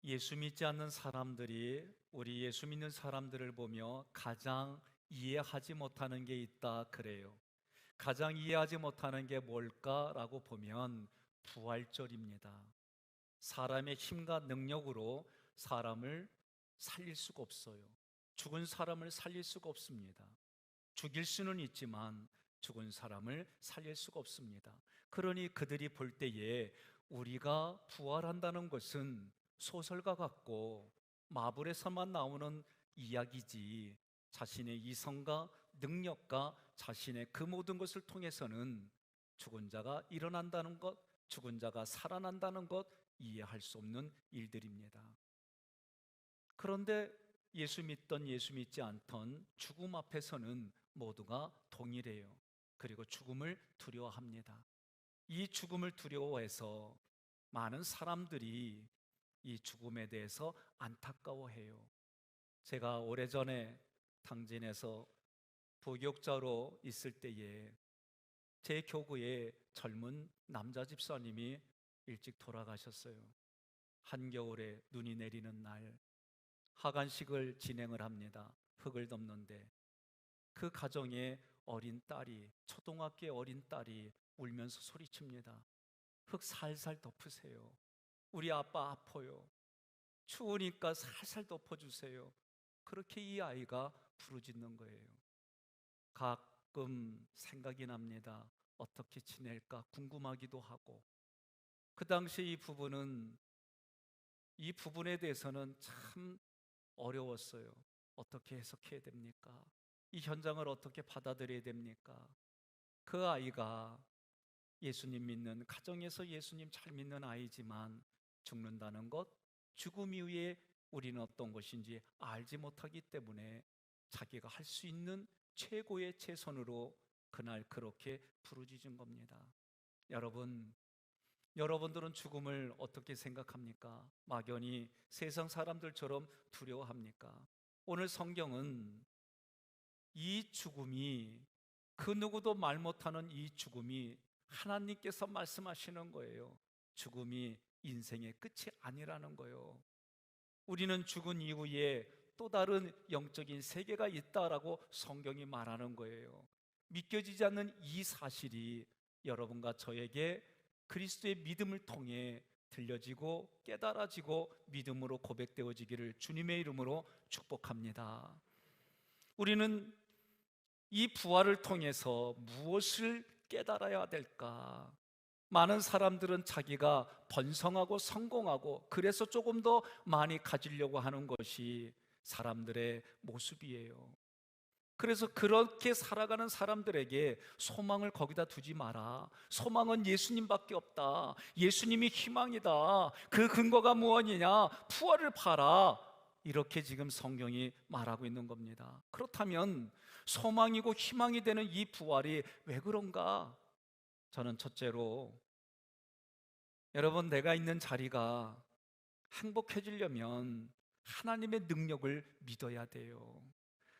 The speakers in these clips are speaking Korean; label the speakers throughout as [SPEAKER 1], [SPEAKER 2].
[SPEAKER 1] 예수 믿지 않는 사람들이 우리 예수 믿는 사람들을 보며 가장 이해하지 못하는 게 있다 그래요. 가장 이해하지 못하는 게 뭘까라고 보면 부활절입니다. 사람의 힘과 능력으로 사람을 살릴 수가 없어요. 죽은 사람을 살릴 수가 없습니다. 죽일 수는 있지만 죽은 사람을 살릴 수가 없습니다. 그러니 그들이 볼 때에 우리가 부활한다는 것은 소설과 같고 마블에서만 나오는 이야기지, 자신의 이성과 능력과 자신의 그 모든 것을 통해서는 죽은 자가 일어난다는 것, 죽은 자가 살아난다는 것, 이해할 수 없는 일들입니다. 그런데 예수 믿던 예수 믿지 않던 죽음 앞에서는 모두가 동일해요. 그리고 죽음을 두려워합니다. 이 죽음을 두려워해서 많은 사람들이 이 죽음에 대해서 안타까워해요. 제가 오래전에 당진에서 부교육자로 있을 때에 제 교구에 젊은 남자 집사님이 일찍 돌아가셨어요. 한겨울에 눈이 내리는 날 하간식을 진행을 합니다. 흙을 덮는데 그 가정에 어린 딸이, 초등학교의 어린 딸이 울면서 소리칩니다. 흙 살살 덮으세요. 우리 아빠 아파요. 추우니까 살살 덮어주세요. 그렇게 이 아이가 부르짖는 거예요. 가끔 생각이 납니다. 어떻게 지낼까 궁금하기도 하고. 그 당시 이 부분에 대해서는 참 어려웠어요. 어떻게 해석해야 됩니까? 이 현장을 어떻게 받아들여야 됩니까? 그 아이가 예수님 믿는, 가정에서 예수님 잘 믿는 아이지만 죽는다는 것, 죽음 이후에 우리는 어떤 것인지 알지 못하기 때문에 자기가 할 수 있는 최고의 최선으로 그날 그렇게 부르짖은 겁니다. 여러분들은 죽음을 어떻게 생각합니까? 막연히 세상 사람들처럼 두려워합니까? 오늘 성경은 이 죽음이, 그 누구도 말 못하는 이 죽음이 하나님께서 말씀하시는 거예요. 죽음이 인생의 끝이 아니라는 거예요. 우리는 죽은 이후에 또 다른 영적인 세계가 있다라고 성경이 말하는 거예요. 믿겨지지 않는 이 사실이 여러분과 저에게 그리스도의 믿음을 통해 들려지고 깨달아지고 믿음으로 고백되어지기를 주님의 이름으로 축복합니다. 우리는 이 부활을 통해서 무엇을 깨달아야 될까? 많은 사람들은 자기가 번성하고 성공하고 그래서 조금 더 많이 가지려고 하는 것이 사람들의 모습이에요. 그래서 그렇게 살아가는 사람들에게 소망을 거기다 두지 마라. 소망은 예수님밖에 없다. 예수님이 희망이다. 그 근거가 무엇이냐? 부활을 봐라. 이렇게 지금 성경이 말하고 있는 겁니다. 그렇다면 소망이고 희망이 되는 이 부활이 왜 그런가? 저는 첫째로, 여러분, 내가 있는 자리가 행복해지려면 하나님의 능력을 믿어야 돼요.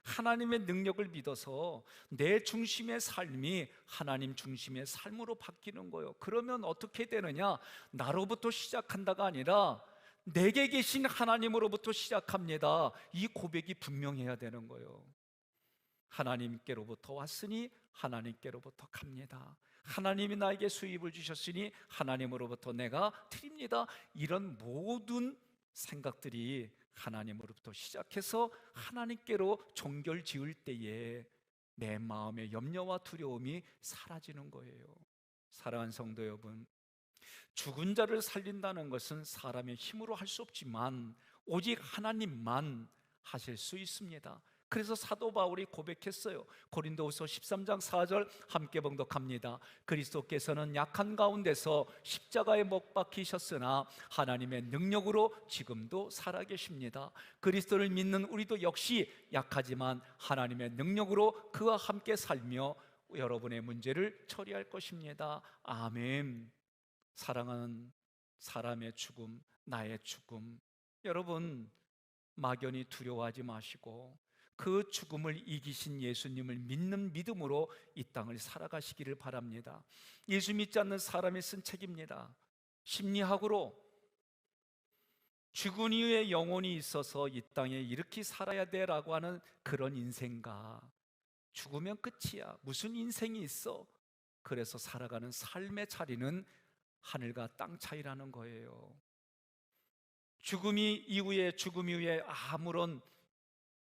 [SPEAKER 1] 하나님의 능력을 믿어서 내 중심의 삶이 하나님 중심의 삶으로 바뀌는 거예요. 그러면 어떻게 되느냐? 나로부터 시작한다가 아니라 내게 계신 하나님으로부터 시작합니다. 이 고백이 분명해야 되는 거예요. 하나님께로부터 왔으니 하나님께로부터 갑니다. 하나님이 나에게 수입을 주셨으니 하나님으로부터 내가 드립니다. 이런 모든 생각들이 하나님으로부터 시작해서 하나님께로 종결 지을 때에 내 마음의 염려와 두려움이 사라지는 거예요. 사랑하는 성도 여러분, 죽은 자를 살린다는 것은 사람의 힘으로 할 수 없지만 오직 하나님만 하실 수 있습니다. 그래서 사도 바울이 고백했어요. 고린도후서 13장 4절 함께 봉독합니다. 그리스도께서는 약한 가운데서 십자가에 못 박히셨으나 하나님의 능력으로 지금도 살아계십니다. 그리스도를 믿는 우리도 역시 약하지만 하나님의 능력으로 그와 함께 살며 여러분의 문제를 처리할 것입니다. 아멘. 사랑하는 사람의 죽음, 나의 죽음, 여러분 막연히 두려워하지 마시고 그 죽음을 이기신 예수님을 믿는 믿음으로 이 땅을 살아가시기를 바랍니다. 예수 믿지 않는 사람이 쓴 책입니다. 심리학으로 죽은 이후에 영혼이 있어서 이 땅에 이렇게 살아야 돼라고 하는 그런 인생과 죽으면 끝이야, 무슨 인생이 있어, 그래서 살아가는 삶의 차이는 하늘과 땅 차이라는 거예요. 죽음 이후에 아무런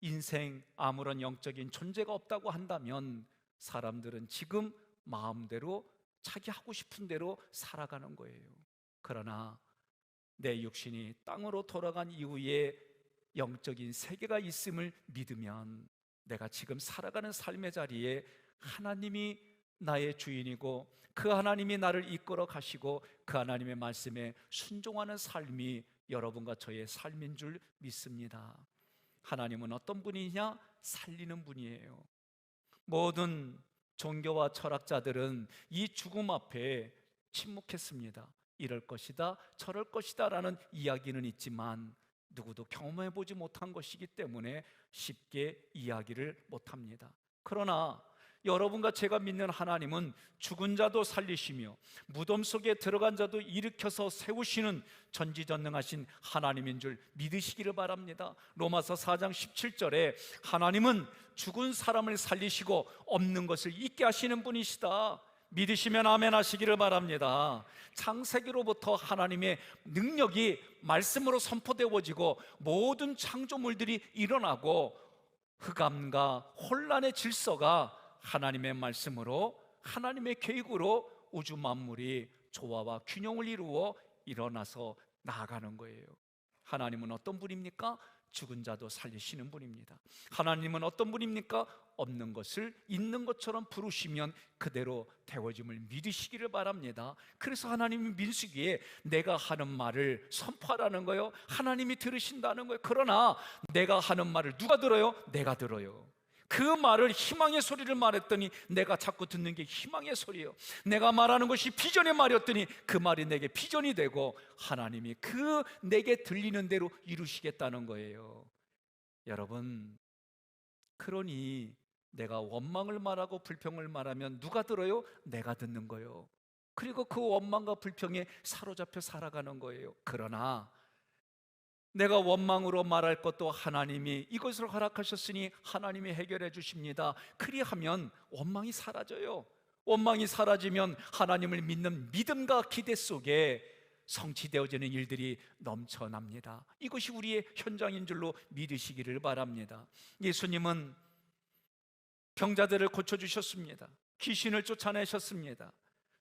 [SPEAKER 1] 인생, 아무런 영적인 존재가 없다고 한다면 사람들은 지금 마음대로 자기 하고 싶은 대로 살아가는 거예요. 그러나 내 육신이 땅으로 돌아간 이후에 영적인 세계가 있음을 믿으면 내가 지금 살아가는 삶의 자리에 하나님이 나의 주인이고 그 하나님이 나를 이끌어 가시고 그 하나님의 말씀에 순종하는 삶이 여러분과 저의 삶인 줄 믿습니다. 하나님은 어떤 분이냐? 살리는 분이에요. 모든 종교와 철학자들은 이 죽음 앞에 침묵했습니다. 이럴 것이다, 저럴 것이다 라는 이야기는 있지만 누구도 경험해 보지 못한 것이기 때문에 쉽게 이야기를 못합니다. 그러나 여러분과 제가 믿는 하나님은 죽은 자도 살리시며 무덤 속에 들어간 자도 일으켜서 세우시는 전지전능하신 하나님인 줄 믿으시기를 바랍니다. 로마서 4장 17절에 하나님은 죽은 사람을 살리시고 없는 것을 있게 하시는 분이시다. 믿으시면 아멘 하시기를 바랍니다. 창세기로부터 하나님의 능력이 말씀으로 선포되어지고 모든 창조물들이 일어나고 흑암과 혼란의 질서가 하나님의 말씀으로, 하나님의 계획으로 우주 만물이 조화와 균형을 이루어 일어나서 나아가는 거예요. 하나님은 어떤 분입니까? 죽은 자도 살리시는 분입니다. 하나님은 어떤 분입니까? 없는 것을 있는 것처럼 부르시면 그대로 되어짐을 믿으시기를 바랍니다. 그래서 하나님이 민수기에 내가 하는 말을 선포하라는 거예요. 하나님이 들으신다는 거예요. 그러나 내가 하는 말을 누가 들어요? 내가 들어요. 그 말을 희망의 소리를 말했더니 내가 자꾸 듣는 게 희망의 소리예요. 내가 말하는 것이 비전의 말이었더니 그 말이 내게 비전이 되고 하나님이 그 내게 들리는 대로 이루시겠다는 거예요. 여러분, 그러니 내가 원망을 말하고 불평을 말하면 누가 들어요? 내가 듣는 거예요. 그리고 그 원망과 불평에 사로잡혀 살아가는 거예요. 그러나 내가 원망으로 말할 것도 하나님이 이것을 허락하셨으니 하나님이 해결해 주십니다. 그리하면 원망이 사라져요. 원망이 사라지면 하나님을 믿는 믿음과 기대 속에 성취되어지는 일들이 넘쳐납니다. 이것이 우리의 현장인 줄로 믿으시기를 바랍니다. 예수님은 병자들을 고쳐주셨습니다. 귀신을 쫓아내셨습니다.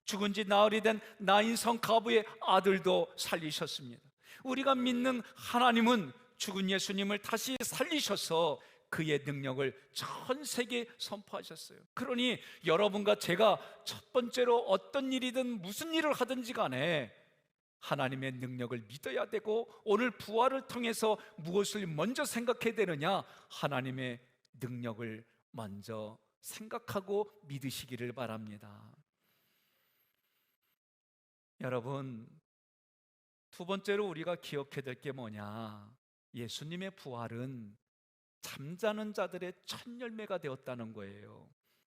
[SPEAKER 1] 죽은 지 나흘이 된 나인성 과부의 아들도 살리셨습니다. 우리가 믿는 하나님은 죽은 예수님을 다시 살리셔서 그의 능력을 전 세계에 선포하셨어요. 그러니 여러분과 제가 첫 번째로 어떤 일이든 무슨 일을 하든지 간에 하나님의 능력을 믿어야 되고, 오늘 부활을 통해서 무엇을 먼저 생각해야 되느냐? 하나님의 능력을 먼저 생각하고 믿으시기를 바랍니다. 여러분, 두 번째로 우리가 기억해야 될 게 뭐냐? 예수님의 부활은 잠자는 자들의 첫 열매가 되었다는 거예요.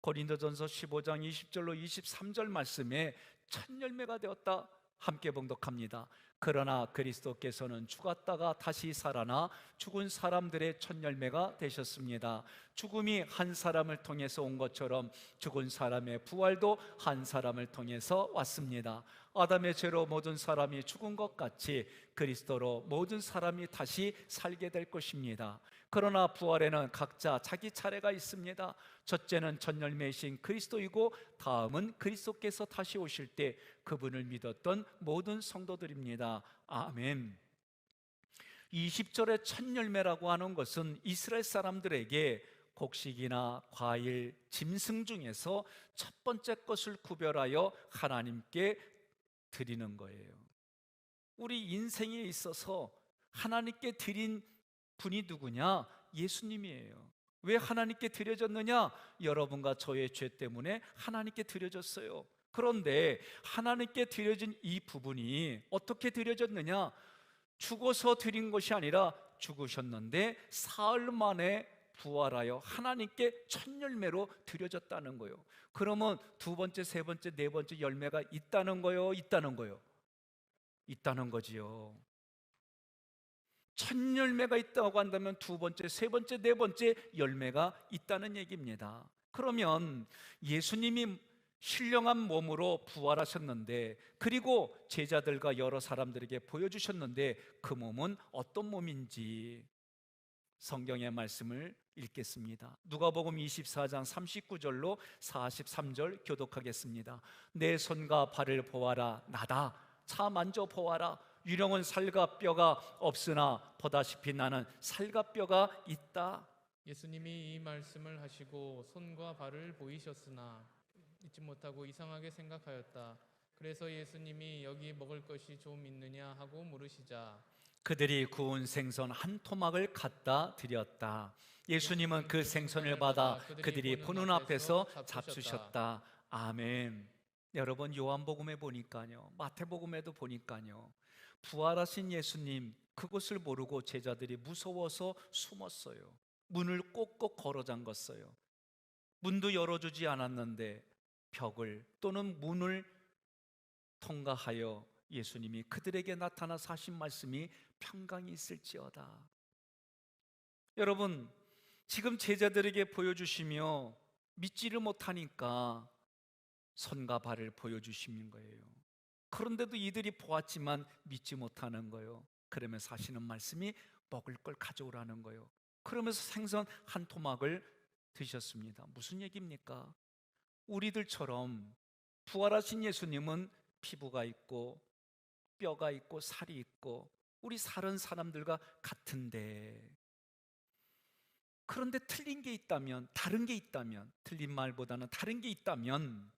[SPEAKER 1] 고린도전서 15장 20절로 23절 말씀에 첫 열매가 되었다. 함께 봉독합니다. 그러나 그리스도께서는 죽었다가 다시 살아나 죽은 사람들의 첫 열매가 되셨습니다. 죽음이 한 사람을 통해서 온 것처럼 죽은 사람의 부활도 한 사람을 통해서 왔습니다. 아담의 죄로 모든 사람이 죽은 것 같이 그리스도로 모든 사람이 다시 살게 될 것입니다. 그러나 부활에는 각자 자기 차례가 있습니다. 첫째는 첫 열매이신 그리스도이고, 다음은 그리스도께서 다시 오실 때 그분을 믿었던 모든 성도들입니다. 아멘. 20절의 첫 열매라고 하는 것은 이스라엘 사람들에게 곡식이나 과일, 짐승 중에서 첫 번째 것을 구별하여 하나님께 드리는 거예요. 우리 인생에 있어서 하나님께 드린 분이 누구냐? 예수님이에요. 왜 하나님께 드려졌느냐? 여러분과 저의 죄 때문에 하나님께 드려졌어요. 그런데 하나님께 드려진 이 부분이 어떻게 드려졌느냐? 죽어서 드린 것이 아니라 죽으셨는데 사흘 만에 부활하여 하나님께 첫 열매로 드려졌다는 거예요. 그러면 두 번째, 세 번째, 네 번째 열매가 있다는 거요? 있다는 거요? 있다는 거지요. 첫 열매가 있다고 한다면 두 번째, 세 번째, 네 번째 열매가 있다는 얘기입니다. 그러면 예수님이 신령한 몸으로 부활하셨는데, 그리고 제자들과 여러 사람들에게 보여주셨는데, 그 몸은 어떤 몸인지 성경의 말씀을 읽겠습니다. 누가복음 24장 39절로 43절 교독하겠습니다. 내 손과 발을 보아라, 나다. 차 만져 보아라. 유령은 살과 뼈가 없으나 보다시피 나는 살과 뼈가 있다.
[SPEAKER 2] 예수님이 이 말씀을 하시고 손과 발을 보이셨으나 잊지 못하고 이상하게 생각하였다. 그래서 예수님이 여기 먹을 것이 좀 있느냐 하고 물으시자
[SPEAKER 1] 그들이 구운 생선 한 토막을 갖다 드렸다. 예수님은 그 생선을 받아 그들이 보는 앞에서 잡수셨다. 아멘. 여러분, 요한복음에 보니까요, 마태복음에도 보니까요, 부활하신 예수님, 그것을 모르고 제자들이 무서워서 숨었어요. 문을 꼭꼭 걸어 잠갔어요. 문도 열어주지 않았는데 벽을 또는 문을 통과하여 예수님이 그들에게 나타나서 하신 말씀이 평강이 있을지어다. 여러분, 지금 제자들에게 보여주시며 믿지를 못하니까 손과 발을 보여주시는 거예요. 그런데도 이들이 보았지만 믿지 못하는 거예요. 그러면서 하시는 말씀이 먹을 걸 가져오라는 거예요. 그러면서 생선 한 토막을 드셨습니다. 무슨 얘기입니까? 우리들처럼 부활하신 예수님은 피부가 있고 뼈가 있고 살이 있고 우리 다른 사람들과 같은데, 그런데 틀린 게 있다면, 다른 게 있다면, 틀린 말보다는 다른 게 있다면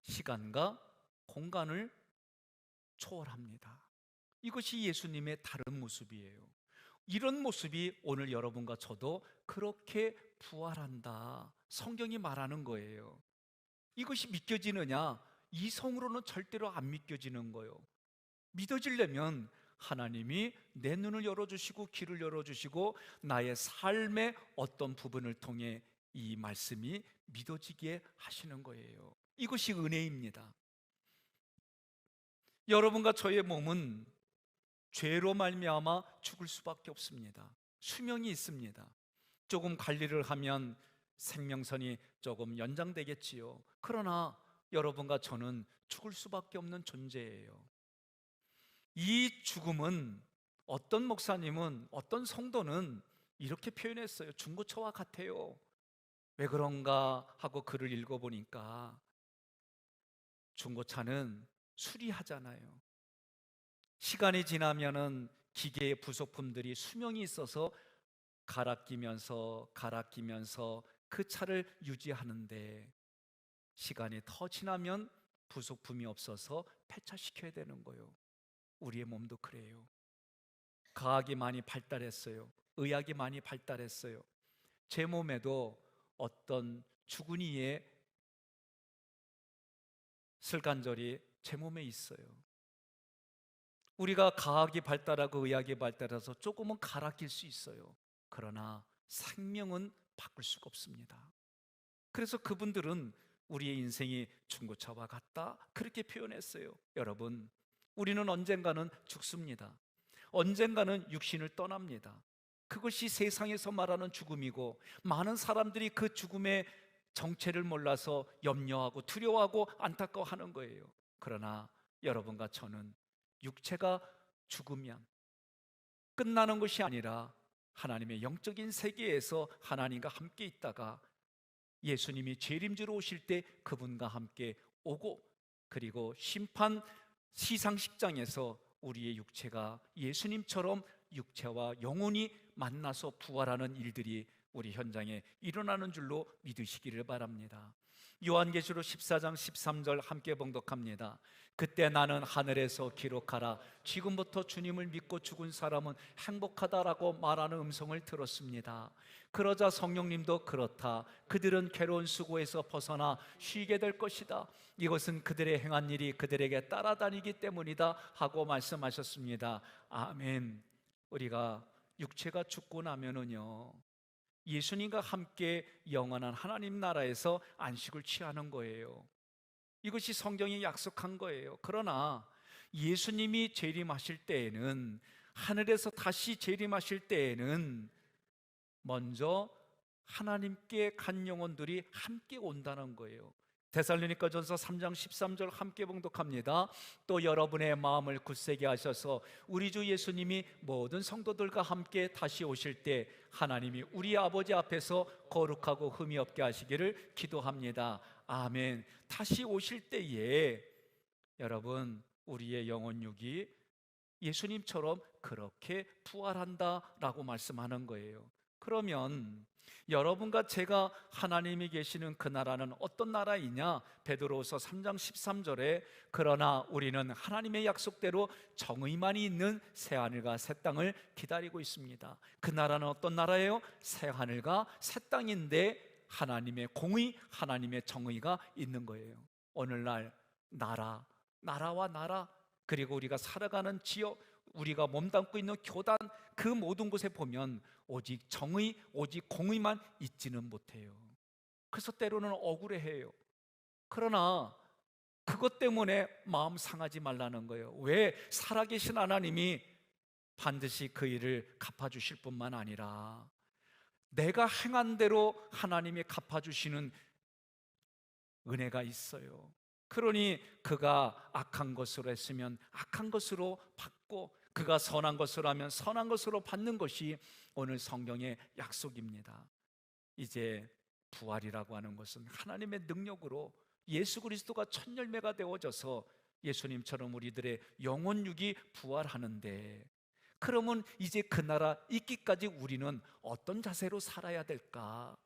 [SPEAKER 1] 시간과 공간을 초월합니다. 이것이 예수님의 다른 모습이에요. 이런 모습이 오늘 여러분과 저도 그렇게 부활한다, 성경이 말하는 거예요. 이것이 믿겨지느냐? 이성으로는 절대로 안 믿겨지는 거예요. 믿어지려면 하나님이 내 눈을 열어주시고 귀를 열어주시고 나의 삶의 어떤 부분을 통해 이 말씀이 믿어지게 하시는 거예요. 이것이 은혜입니다. 여러분과 저의 몸은 죄로 말미암아 죽을 수밖에 없습니다. 수명이 있습니다. 조금 관리를 하면 생명선이 조금 연장되겠지요. 그러나 여러분과 저는 죽을 수밖에 없는 존재예요. 이 죽음은 어떤 목사님은, 어떤 성도는 이렇게 표현했어요. 중고차와 같아요. 왜 그런가 하고 글을 읽어보니까 중고차는 수리하잖아요. 시간이 지나면은 기계의 부속품들이 수명이 있어서 갈아끼면서 그 차를 유지하는데, 시간이 더 지나면 부속품이 없어서 폐차시켜야 되는 거예요. 우리의 몸도 그래요. 과학이 많이 발달했어요. 의학이 많이 발달했어요. 제 몸에도 어떤 죽은 이의 슬간절이 제 몸에 있어요. 우리가 과학이 발달하고 의학이 발달해서 조금은 갈아낄 수 있어요. 그러나 생명은 바꿀 수가 없습니다. 그래서 그분들은 우리의 인생이 중고차와 같다, 그렇게 표현했어요. 여러분, 우리는 언젠가는 죽습니다. 언젠가는 육신을 떠납니다. 그것이 세상에서 말하는 죽음이고, 많은 사람들이 그 죽음의 정체를 몰라서 염려하고 두려워하고 안타까워하는 거예요. 그러나 여러분과 저는 육체가 죽으면 끝나는 것이 아니라 하나님의 영적인 세계에서 하나님과 함께 있다가 예수님이 재림지로 오실 때 그분과 함께 오고, 그리고 심판 시상식장에서 우리의 육체가 예수님처럼 육체와 영혼이 만나서 부활하는 일들이 우리 현장에 일어나는 줄로 믿으시기를 바랍니다. 요한계시록 14장 13절 함께 봉독합니다. 그때 나는 하늘에서 기록하라, 지금부터 주님을 믿고 죽은 사람은 행복하다라고 말하는 음성을 들었습니다. 그러자 성령님도 그렇다, 그들은 괴로운 수고에서 벗어나 쉬게 될 것이다, 이것은 그들의 행한 일이 그들에게 따라다니기 때문이다 하고 말씀하셨습니다. 아멘. 우리가 육체가 죽고 나면은요, 예수님과 함께 영원한 하나님 나라에서 안식을 취하는 거예요. 이것이 성경이 약속한 거예요. 그러나 예수님이 재림하실 때에는 하늘에서 다시 재림하실 때에는 먼저 하나님께 간 영혼들이 함께 온다는 거예요. 데살로니가전서 3장 13절 함께 봉독합니다. 또 여러분의 마음을 굳세게 하셔서 우리 주 예수님이 모든 성도들과 함께 다시 오실 때 하나님이 우리 아버지 앞에서 거룩하고 흠이 없게 하시기를 기도합니다. 아멘. 다시 오실 때에 여러분, 우리의 영혼육이 예수님처럼 그렇게 부활한다라고 말씀하는 거예요. 그러면 여러분과 제가 하나님이 계시는 그 나라는 어떤 나라이냐? 베드로후서 3장 13절에 그러나 우리는 하나님의 약속대로 정의만이 있는 새하늘과 새 땅을 기다리고 있습니다. 그 나라는 어떤 나라예요? 새하늘과 새 땅인데 하나님의 공의, 하나님의 정의가 있는 거예요. 오늘날 나라와 나라, 그리고 우리가 살아가는 지역, 우리가 몸담고 있는 교단, 그 모든 곳에 보면 오직 정의, 오직 공의만 있지는 못해요. 그래서 때로는 억울해해요. 그러나 그것 때문에 마음 상하지 말라는 거예요. 왜? 살아계신 하나님이 반드시 그 일을 갚아주실 뿐만 아니라 내가 행한 대로 하나님이 갚아주시는 은혜가 있어요. 그러니 그가 악한 것으로 했으면 악한 것으로 받고, 그가 선한 것으로 하면 선한 것으로 받는 것이 오늘 성경의 약속입니다. 이제 부활이라고 하는 것은 하나님의 능력으로 예수 그리스도가 첫 열매가 되어져서 예수님처럼 우리들의 영혼육이 부활하는데, 그러면 이제 그 나라 있기까지 우리는 어떤 자세로 살아야 될까?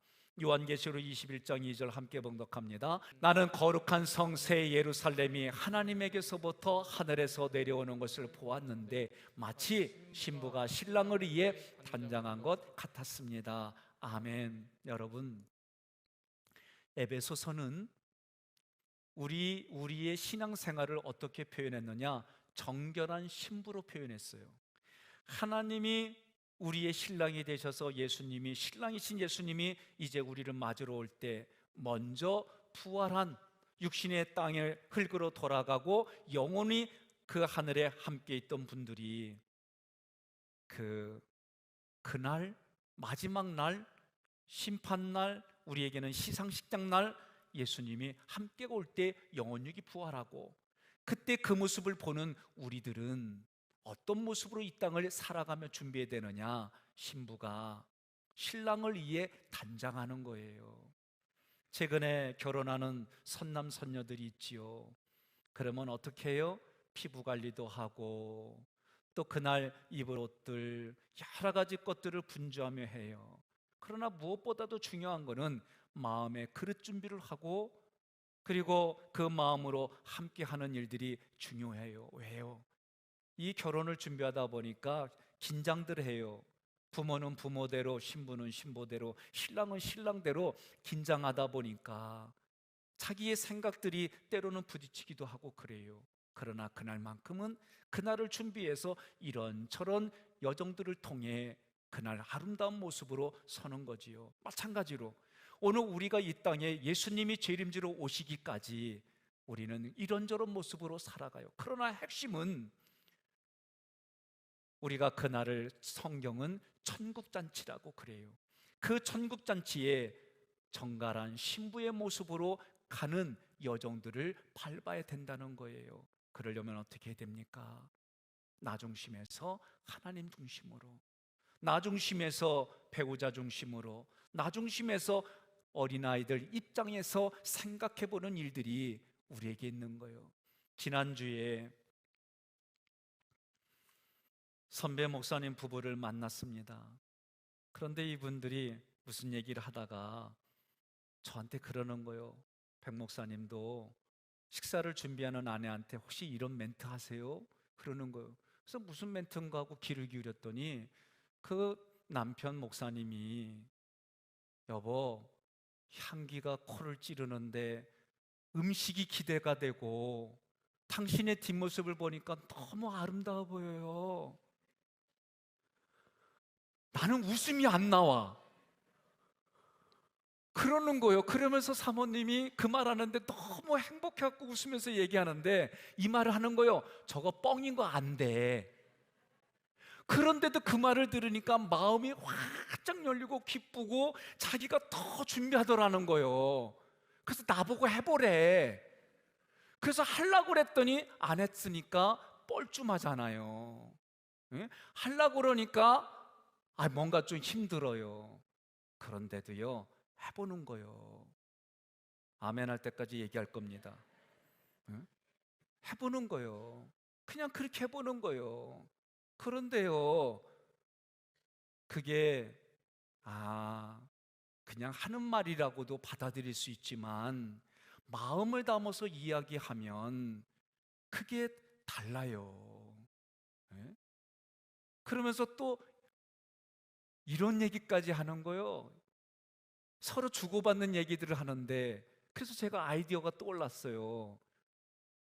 [SPEAKER 1] 요한계시록 21장 2절 함께 봉독합니다. 나는 거룩한 성새 예루살렘이 하나님에게서부터 하늘에서 내려오는 것을 보았는데 마치 신부가 신랑을 위해 단장한 것 같았습니다. 아멘. 여러분, 에베소서는 우리의 신앙생활을 어떻게 표현했느냐? 정결한 신부로 표현했어요. 하나님이 우리의 신랑이 되셔서 예수님이, 신랑이신 예수님이 이제 우리를 맞으러 올 때 먼저 부활한 육신의 땅의 흙으로 돌아가고 영원히 그 하늘에 함께 있던 분들이 그날 마지막 날, 심판날, 우리에게는 시상식장 날 예수님이 함께 올 때 영혼육이 부활하고, 그때 그 모습을 보는 우리들은 어떤 모습으로 이 땅을 살아가며 준비해야 되느냐? 신부가 신랑을 위해 단장하는 거예요. 최근에 결혼하는 선남 선녀들이 있지요. 그러면 어떻게 해요? 피부 관리도 하고 또 그날 입을 옷들, 여러 가지 것들을 분주하며 해요. 그러나 무엇보다도 중요한 것은 마음의 그릇 준비를 하고, 그리고 그 마음으로 함께 하는 일들이 중요해요. 왜요? 이 결혼을 준비하다 보니까 긴장들 해요. 부모는 부모대로, 신부는 신부대로, 신랑은 신랑대로 긴장하다 보니까 자기의 생각들이 때로는 부딪히기도 하고 그래요. 그러나 그날만큼은 그날을 준비해서 이런저런 여정들을 통해 그날 아름다운 모습으로 서는 거지요. 마찬가지로 오늘 우리가 이 땅에 예수님이 재림지로 오시기까지 우리는 이런저런 모습으로 살아가요. 그러나 핵심은 우리가 그날을 성경은 천국잔치라고 그래요. 그 천국잔치에 정갈한 신부의 모습으로 가는 여정들을 밟아야 된다는 거예요. 그러려면 어떻게 해야 됩니까? 나 중심에서 하나님 중심으로, 나 중심에서 배우자 중심으로, 나 중심에서 어린아이들 입장에서 생각해보는 일들이 우리에게 있는 거예요. 지난주에 선배 목사님 부부를 만났습니다. 그런데 이분들이 무슨 얘기를 하다가 저한테 그러는 거예요. 백 목사님도 식사를 준비하는 아내한테 혹시 이런 멘트 하세요? 그러는 거예요. 그래서 무슨 멘트인가 하고 귀를 기울였더니 그 남편 목사님이 여보, 향기가 코를 찌르는데 음식이 기대가 되고 당신의 뒷모습을 보니까 너무 아름다워 보여요. 나는 웃음이 안 나와. 그러는 거예요. 그러면서 사모님이 그 말하는데 너무 행복해갖고 웃으면서 얘기하는데 이 말을 하는 거예요. 저거 뻥인 거 안 돼. 그런데도 그 말을 들으니까 마음이 활짝 열리고 기쁘고 자기가 더 준비하더라는 거예요. 그래서 나보고 해보래. 그래서 하려고 그랬더니 안 했으니까 뻘쭘하잖아요. 예? 하려고 그러니까 뭔가 좀 힘들어요. 그런데도요, 해보는 거예요. 아멘 할 때까지 얘기할 겁니다. 예? 해보는 거예요. 그냥 그렇게 해보는 거예요. 그런데요, 그게 그냥 하는 말이라고도 받아들일 수 있지만 마음을 담아서 이야기하면 그게 달라요. 예? 그러면서 또 이런 얘기까지 하는 거예요. 서로 주고받는 얘기들을 하는데, 그래서 제가 아이디어가 떠올랐어요.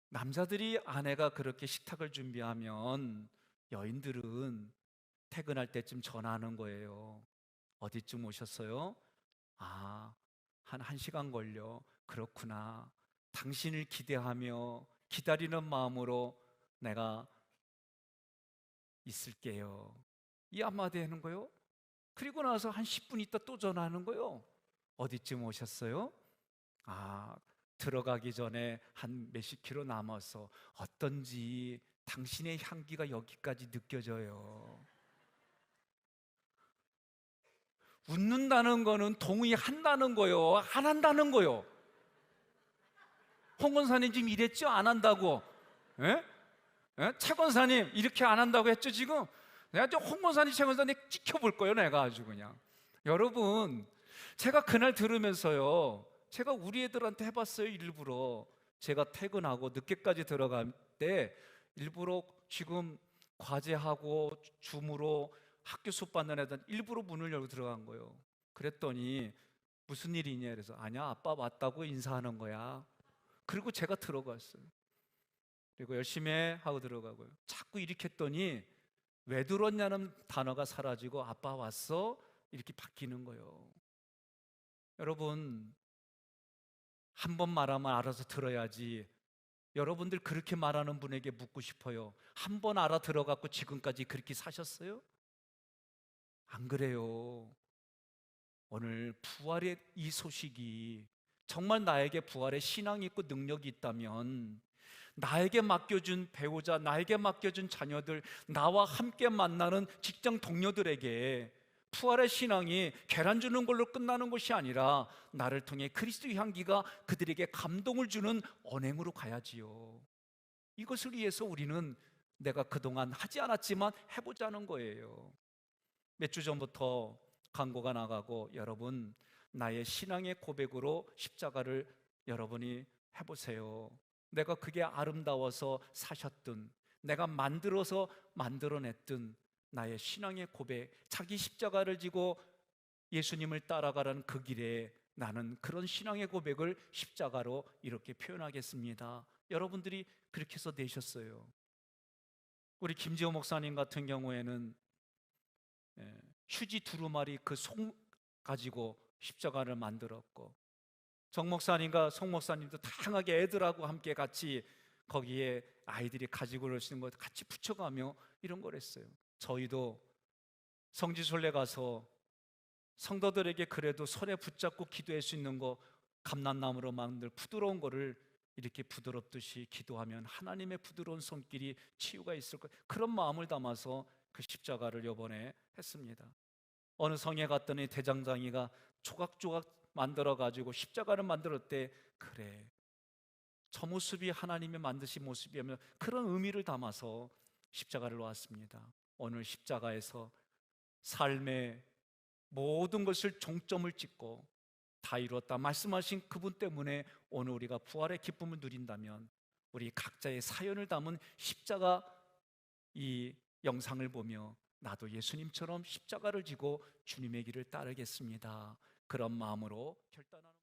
[SPEAKER 1] 남자들이 아내가 그렇게 식탁을 준비하면 여인들은 퇴근할 때쯤 전화하는 거예요. 어디쯤 오셨어요? 한 1시간 걸려. 그렇구나. 당신을 기대하며 기다리는 마음으로 내가 있을게요. 이 한마디 하는 거요. 그리고 나서 한 10분 있다 또 전화하는 거요. 어디쯤 오셨어요? 아, 들어가기 전에 한 몇십 킬로 남아서 어떤지 당신의 향기가 여기까지 느껴져요. 웃는다는 거는 동의한다는 거요, 안 한다는 거요. 홍 권사님 지금 이랬죠? 안 한다고. 예? 예? 최 권사님 이렇게 안 한다고 했죠 지금? 내가 홍 권사님, 최 권사님 찍혀볼 거예요 내가 아주 그냥. 여러분, 제가 그날 들으면서요, 제가 우리 애들한테 해봤어요. 일부러 제가 퇴근하고 늦게까지 들어갈 때 일부러 지금 과제하고 줌으로 학교 수업 받는 애들 일부러 문을 열고 들어간 거예요. 그랬더니 무슨 일이냐 그래서 아니야 아빠 왔다고 인사하는 거야. 그리고 제가 들어갔어요. 그리고 열심히 해 하고 들어가고요. 자꾸 이렇게 했더니 왜 들었냐는 단어가 사라지고 아빠 왔어 이렇게 바뀌는 거예요. 여러분, 한 번 말하면 알아서 들어야지. 여러분들 그렇게 말하는 분에게 묻고 싶어요. 한 번 알아들어갖고 지금까지 그렇게 사셨어요? 안 그래요. 오늘 부활의 이 소식이 정말 나에게 부활의 신앙이 있고 능력이 있다면, 나에게 맡겨준 배우자, 나에게 맡겨준 자녀들, 나와 함께 만나는 직장 동료들에게 부활의 신앙이 계란 주는 걸로 끝나는 것이 아니라 나를 통해 그리스도의 향기가 그들에게 감동을 주는 언행으로 가야지요. 이것을 위해서 우리는 내가 그동안 하지 않았지만 해보자는 거예요. 몇 주 전부터 광고가 나가고, 여러분 나의 신앙의 고백으로 십자가를 여러분이 해보세요. 내가 그게 아름다워서 사셨든 내가 만들어서 만들어냈든 나의 신앙의 고백, 자기 십자가를 지고 예수님을 따라가라는 그 길에 나는 그런 신앙의 고백을 십자가로 이렇게 표현하겠습니다. 여러분들이 그렇게 해서 내셨어요. 우리 김지호 목사님 같은 경우에는 휴지 두루마리 그 송 가지고 십자가를 만들었고, 정 목사님과 송 목사님도 다양하게 애들하고 함께 같이 거기에 아이들이 가지고 오시는 것 같이 붙여가며 이런 걸 했어요. 저희도 성지순례 가서 성도들에게 그래도 손에 붙잡고 기도할 수 있는 거, 감람나무로 만들 부드러운 거를 이렇게 부드럽듯이 기도하면 하나님의 부드러운 손길이 치유가 있을 거예요. 그런 마음을 담아서 그 십자가를 이번에 했습니다. 어느 성에 갔더니 대장장이가 조각조각 만들어가지고 십자가를 만들었대. 그래, 저 모습이 하나님의 만드신 모습이라면 그런 의미를 담아서 십자가를 놓았습니다. 오늘 십자가에서 삶의 모든 것을 종점을 찍고 다 이루었다 말씀하신 그분 때문에 오늘 우리가 부활의 기쁨을 누린다면, 우리 각자의 사연을 담은 십자가 이 영상을 보며 나도 예수님처럼 십자가를 지고 주님의 길을 따르겠습니다, 그런 마음으로 결단하는